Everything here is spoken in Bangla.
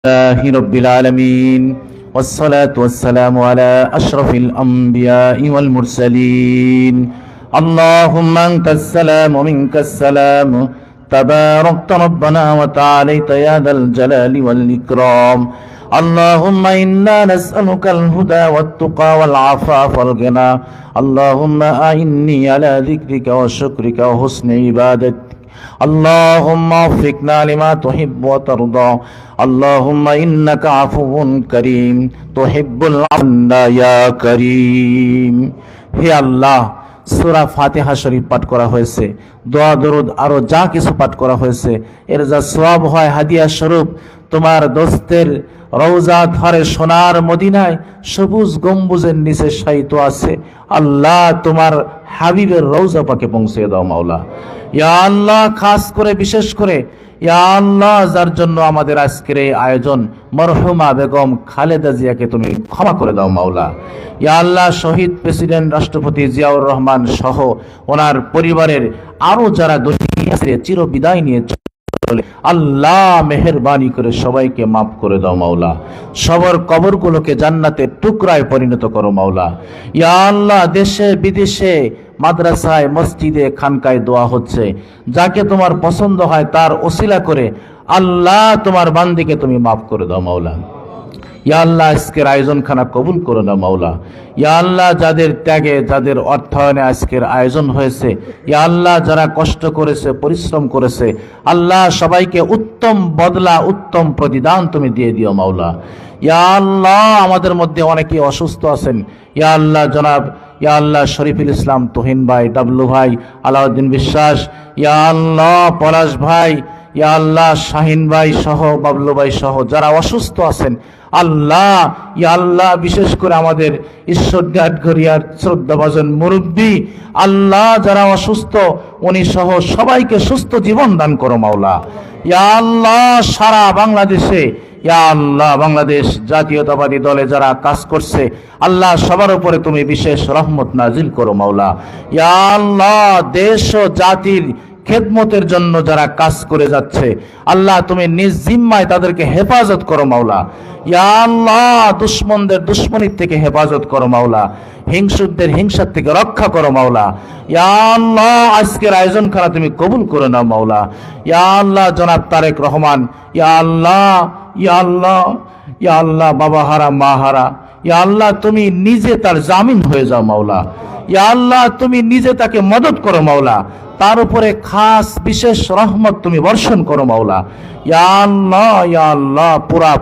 لله رب العالمين والصلاة والسلام على أشرف الأنبياء والمرسلين اللهم أنت السلام ومنك السلام تباركت ربنا وتعاليت يا ذا الجلال والإكرام اللهم إنا نسألك الهدى والتقى والعفاف والغنى اللهم أعني على ذكرك وشكرك وحسن عبادتك اللهم وفقنا لما تحب وترضى اللهم إنك عفو كريم تحب العفو يا كريم হে আল্লাহ সূরা ফাতিহা শরীফ পাঠ করা হয়েছে, দোয়া দরুদ আরো যা কিছু পাঠ করা হয়েছে এর যা সওয়াব হয় হাদিয়া স্বরূপ তোমার দোস্তের রওজা ধরে সোনার মদিনায় সবুজ গম্বুজের নিচে শায়িত আছে আল্লাহ তোমার হাবিবের রওজা পাকে পৌঁছে দাও মাওলা। ইয়া আল্লাহ খাস করে বিশেষ করে ইয়া আল্লাহ যার জন্য আমাদের আজকের এই আয়োজন মরহুমা বেগম খালেদা জিয়াকে তুমি ক্ষমা করে দাও মাওলা। ইয়া আল্লাহ শহীদ প্রেসিডেন্ট রাষ্ট্রপতি জিয়াউর রহমান সহ ওনার পরিবারের আরো যারা দুনিয়া ছেড়ে চির বিদায় নিয়ে আল্লাহ মেহেরবানি করে সবাইকে মাফ করে দাও মাওলা। সবার কবরগুলোকে জান্নাতের টুকরায় পরিণত করো মাওলা। ইয়া আল্লাহ দেশে বিদেশে মাদ্রাসায় মসজিদে খানকায় দোয়া হচ্ছে, যাকে তোমার পছন্দ হয় তার ওসিলা করে আল্লাহ তোমার বান্দিকে তুমি মাফ করে দাও মাওলা। ইয়া আল্লাহ আজকের আয়োজন খানা কবুল করে নাও মাওলা। ইয়া আল্লাহ যাদের ত্যাগে যাদের অর্থায়নে আজকের আয়োজন হয়েছে, ইয়া আল্লাহ যারা কষ্ট করেছে পরিশ্রম করেছে আল্লাহ সবাইকে উত্তম বদলা উত্তম প্রতিদান তুমি দিয়ে দিও মাওলা। ইয়া আল্লাহ আমাদের মধ্যে অনেকে অসুস্থ আছেন, ইয়া আল্লাহ জনাব ইয়া আল্লাহ শরীফুল ইসলাম তুহিন ভাই, ডাবলু ভাই, আলাউদ্দিন বিশ্বাস, ইয়া আল্লাহ পলাশ ভাই, ইয়া আল্লাহ শাহিন ভাই সহ বাবলু ভাই সহ যারা অসুস্থ আছেন আল্লাহ, ইয়া আল্লাহ বিশেষ করে আমাদের ঈশ্বরঘরিয়ার শ্রদ্ধাভাজন মুরব্বী আল্লাহ যারা অসুস্থ উনি সহ সবাইকে সুস্থ জীবন দান করো মাওলা। ইয়া আল্লাহ সারা বাংলাদেশে ইয়া আল্লাহ বাংলাদেশ জাতীয়তাবাদী দলে যারা কাজ করছে আল্লাহ সবার উপরে তুমি বিশেষ রহমত নাজিল করো মাওলা। ইয়া আল্লাহ দেশ ও জাতির খেদমতের জন্য যারা কাজ করে যাচ্ছে আল্লাহ তুমি নিজ জিম্মায় তাদেরকে হেফাজত করো মাওলা। ইয়া আল্লাহ দুশমনদের দুশমনির থেকে হেফাজত করো মাওলা, হিংসুকদের হিংসার থেকে রক্ষা করো মাওলা। ইয়া আল্লাহ আজকের আয়োজন খানা তুমি কবুল করে নাও মাওলা। ইয়া আল্লাহ জনাব তারেক রহমান, ইয়া আল্লাহ ইয়া আল্লাহ ইয়া আল্লাহ বাবা হারা মা হারা, ইয়া আল্লাহ তুমি নিজে তার জামিন হয়ে যাও মাওলা। ইয়া আল্লাহ তুমি নিজে তাকে মদত করো মাওলা, তার উপরে খাস বিশেষ রহমত তুমি বর্ষণ করো মাওলা। ইয়া আল্লাহ পুরা